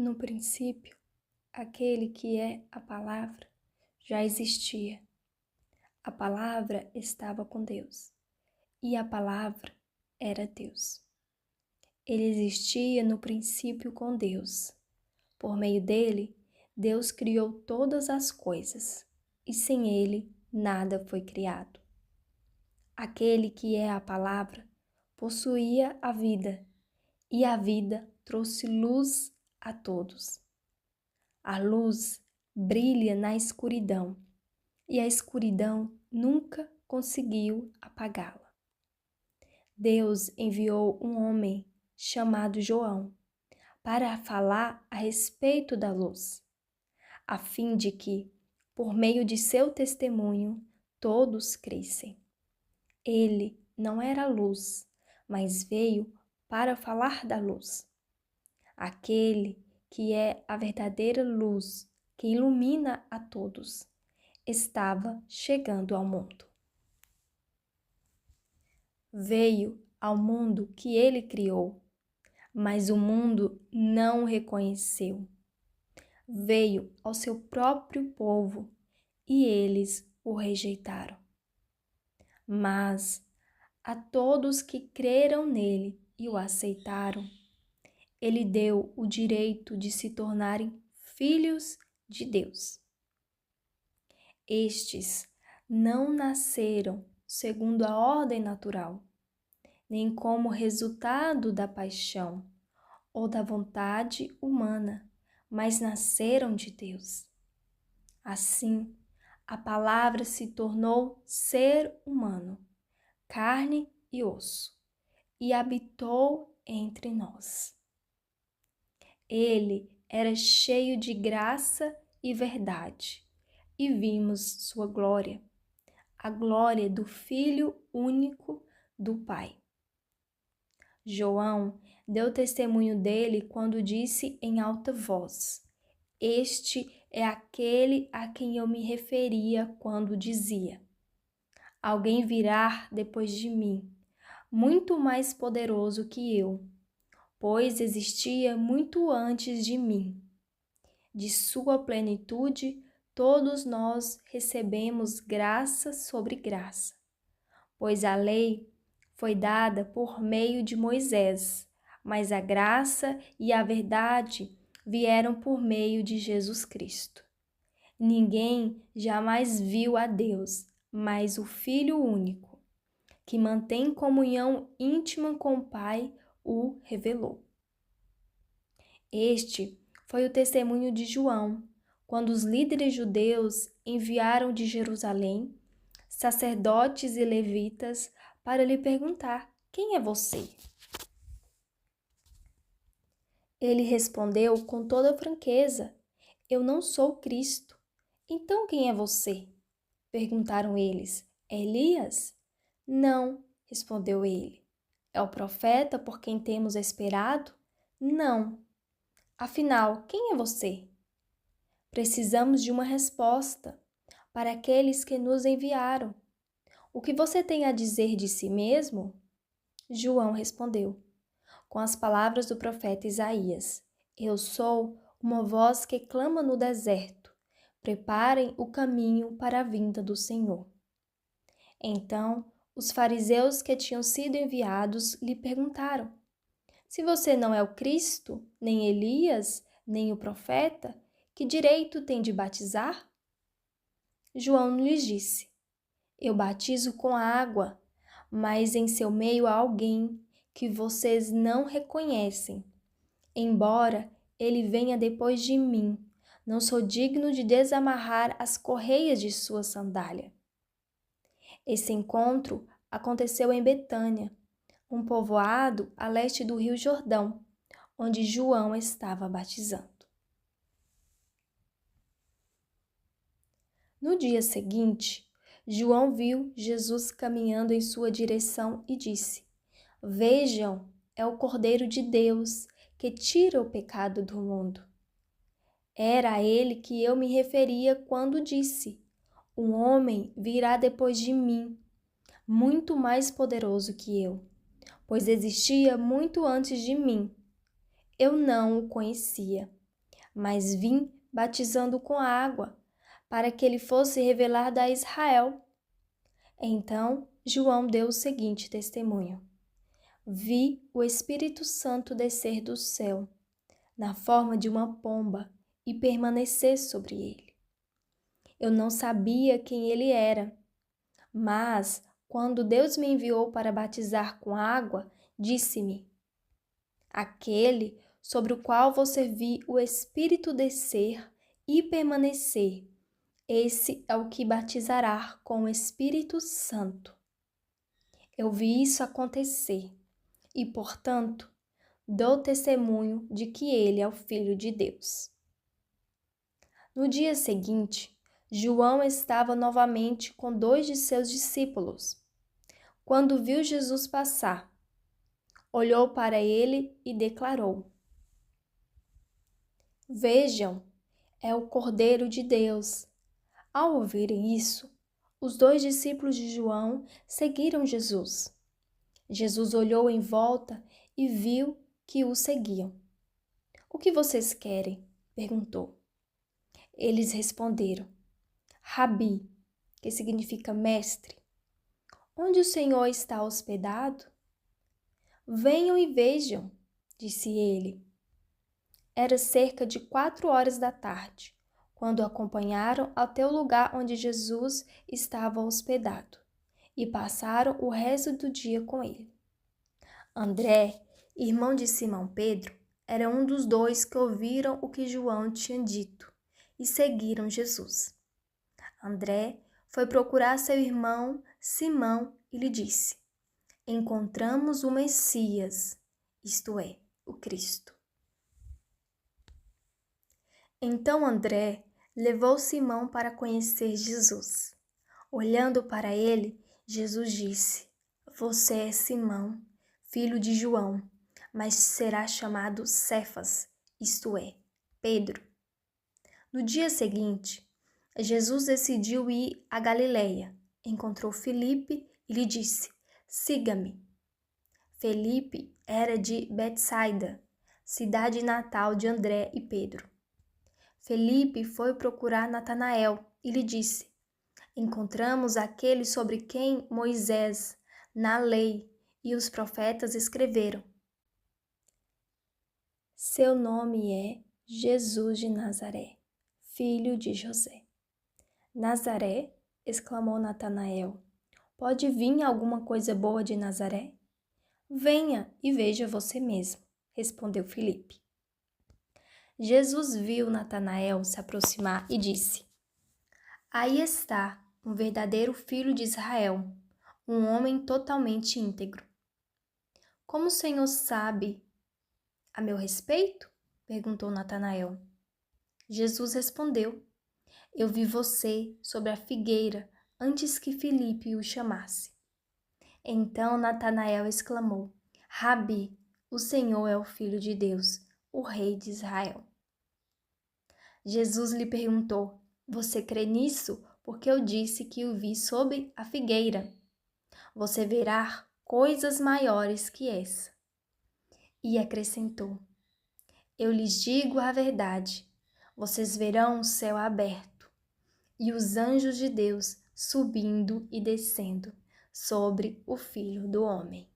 No princípio, aquele que é a palavra já existia. A palavra estava com Deus, e a palavra era Deus. Ele existia no princípio com Deus. Por meio dele, Deus criou todas as coisas, e sem ele nada foi criado. Aquele que é a palavra possuía a vida, e a vida trouxe luz a todos. A luz brilha na escuridão, e a escuridão nunca conseguiu apagá-la. Deus enviou um homem chamado João para falar a respeito da luz, a fim de que, por meio de seu testemunho, todos crescem. Ele não era luz, mas veio para falar da luz. Aquele que é a verdadeira luz que ilumina a todos, estava chegando ao mundo. Veio ao mundo que ele criou, mas o mundo não o reconheceu. Veio ao seu próprio povo e eles o rejeitaram. Mas a todos que creram nele e o aceitaram, ele deu o direito de se tornarem filhos de Deus. Estes não nasceram segundo a ordem natural, nem como resultado da paixão ou da vontade humana, mas nasceram de Deus. Assim, a palavra se tornou ser humano, carne e osso, e habitou entre nós. Ele era cheio de graça e verdade, e vimos sua glória, a glória do Filho único do Pai. João deu testemunho dele quando disse em alta voz: "Este é aquele a quem eu me referia quando dizia: Alguém virá depois de mim, muito mais poderoso que eu, pois existia muito antes de mim. De sua plenitude, todos nós recebemos graça sobre graça, pois a lei foi dada por meio de Moisés, mas a graça e a verdade vieram por meio de Jesus Cristo. Ninguém jamais viu a Deus, mas o Filho único, que mantém comunhão íntima com o Pai, o revelou. Este foi o testemunho de João, quando os líderes judeus enviaram de Jerusalém sacerdotes e levitas para lhe perguntar: "Quem é você?" Ele respondeu com toda franqueza: "Eu não sou Cristo." "Então quem é você?" perguntaram eles. "É Elias?" "Não", respondeu ele. "É o profeta por quem temos esperado?" "Não." "Afinal, quem é você?" "Precisamos de uma resposta para aqueles que nos enviaram. O que você tem a dizer de si mesmo?" João respondeu, com as palavras do profeta Isaías: "Eu sou uma voz que clama no deserto. Preparem o caminho para a vinda do Senhor." Então, os fariseus que tinham sido enviados lhe perguntaram: "Se você não é o Cristo, nem Elias, nem o profeta, que direito tem de batizar?" João lhes disse: "Eu batizo com água, mas em seu meio há alguém que vocês não reconhecem. Embora ele venha depois de mim, não sou digno de desamarrar as correias de sua sandália." Esse encontro aconteceu em Betânia, um povoado a leste do Rio Jordão, onde João estava batizando. No dia seguinte, João viu Jesus caminhando em sua direção e disse: "Vejam, é o Cordeiro de Deus que tira o pecado do mundo." Era a ele que eu me referia quando disse: "Um homem virá depois de mim, muito mais poderoso que eu, pois existia muito antes de mim. Eu não o conhecia, mas vim batizando com água, para que ele fosse revelado a Israel. Então João deu o seguinte testemunho: Vi o Espírito Santo descer do céu, na forma de uma pomba, e permanecer sobre ele. Eu não sabia quem ele era, mas quando Deus me enviou para batizar com água, disse-me: Aquele sobre o qual você viu o Espírito descer e permanecer, esse é o que batizará com o Espírito Santo. Eu vi isso acontecer e, portanto, dou testemunho de que ele é o Filho de Deus. No dia seguinte, João estava novamente com 2 de seus discípulos. Quando viu Jesus passar, olhou para ele e declarou: Vejam, é o Cordeiro de Deus. Ao ouvirem isso, os 2 discípulos de João seguiram Jesus. Jesus olhou em volta e viu que o seguiam. O que vocês querem? Perguntou. Eles responderam: Rabi, que significa mestre. Onde o Senhor está hospedado? Venham e vejam, disse ele. Era cerca de 4 horas da tarde, quando o acompanharam até o lugar onde Jesus estava hospedado e passaram o resto do dia com ele. André, irmão de Simão Pedro, era um dos 2 que ouviram o que João tinha dito e seguiram Jesus. André foi procurar seu irmão Simão e lhe disse: Encontramos o Messias, isto é, o Cristo. Então André levou Simão para conhecer Jesus. Olhando para ele, Jesus disse: Você é Simão, filho de João, mas será chamado Cefas, isto é, Pedro. No dia seguinte, Jesus decidiu ir a Galileia. Encontrou Filipe e lhe disse: Siga-me. Filipe era de Betsaida, cidade natal de André e Pedro. Filipe foi procurar Natanael e lhe disse: Encontramos aquele sobre quem Moisés, na lei e os profetas escreveram. Seu nome é Jesus de Nazaré, filho de José. Nazaré? Exclamou Natanael. Pode vir alguma coisa boa de Nazaré? Venha e veja você mesmo, respondeu Filipe. Jesus viu Natanael se aproximar e disse: Aí está um verdadeiro filho de Israel, um homem totalmente íntegro. Como o Senhor sabe a meu respeito? Perguntou Natanael. Jesus respondeu: Eu vi você sobre a figueira antes que Filipe o chamasse. Então Natanael exclamou: Rabi, o Senhor é o Filho de Deus, o Rei de Israel. Jesus lhe perguntou: Você crê nisso? Porque eu disse que o vi sob a figueira. Você verá coisas maiores que essa. E acrescentou: Eu lhes digo a verdade. Vocês verão o céu aberto e os anjos de Deus subindo e descendo sobre o Filho do Homem.